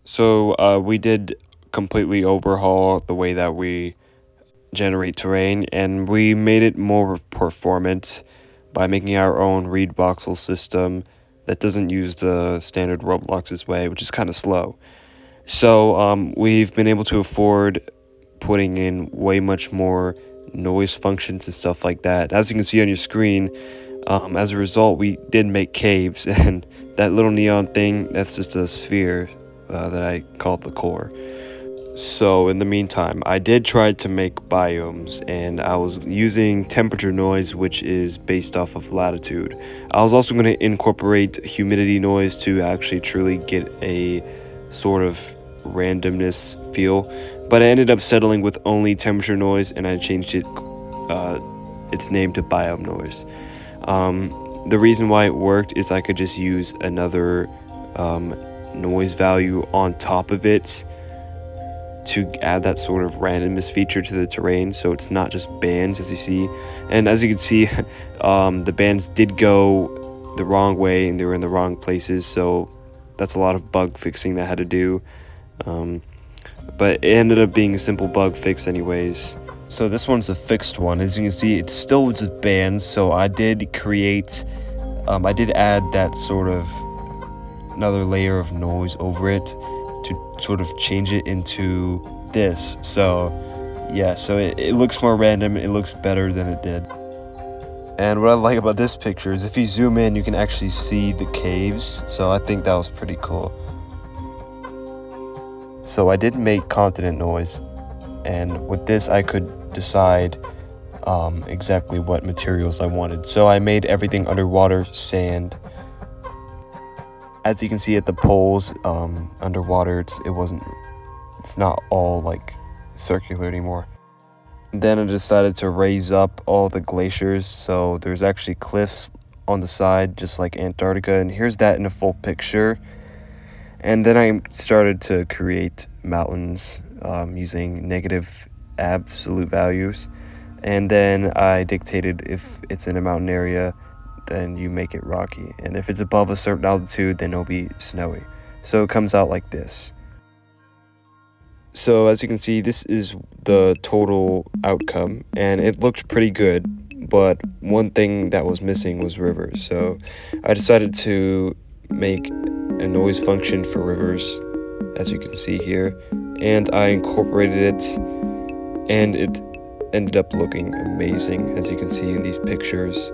So we did completely overhaul the way that we generate terrain, and we made it more performant by making our own read voxel system that doesn't use the standard Roblox's way, which is kind of slow. So we've been able to afford putting in way much more noise functions and stuff like that. As you can see on your screen, as a result, we did make caves, and that little neon thing, that's just a sphere that I called the core. So in the meantime, I did try to make biomes, and I was using temperature noise, which is based off of latitude. I was also going to incorporate humidity noise to actually truly get a sort of randomness feel, but I ended up settling with only temperature noise, and I changed its name to biome noise. The reason why it worked is I could just use another noise value on top of it to add that sort of randomness feature to the terrain, so it's not just bands as you see. And as you can see, the bands did go the wrong way and they were in the wrong places, so that's a lot of bug fixing that I had to do. But it ended up being a simple bug fix anyways. So this one's a fixed one. As you can see, it's still just bands, so I did create, I did add that sort of another layer of noise over it to sort of change it into this. So yeah, so it looks more random, it looks better than it did. And what I like about this picture is if you zoom in, you can actually see the caves, so I think that was pretty cool. So I did make continent noise, and with this I could decide exactly what materials I wanted. So I made everything underwater sand. As you can see at the poles, underwater, it's not all like circular anymore. Then I decided to raise up all the glaciers, so there's actually cliffs on the side, just like Antarctica, and here's that in a full picture. And then I started to create mountains using negative absolute values, and then I dictated if it's in a mountain area, then you make it rocky, and if it's above a certain altitude, then it'll be snowy. So it comes out like this. So as you can see, this is the total outcome, and it looked pretty good, but one thing that was missing was rivers. So I decided to make a noise function for rivers, as you can see here, and I incorporated it, and it ended up looking amazing, as you can see in these pictures.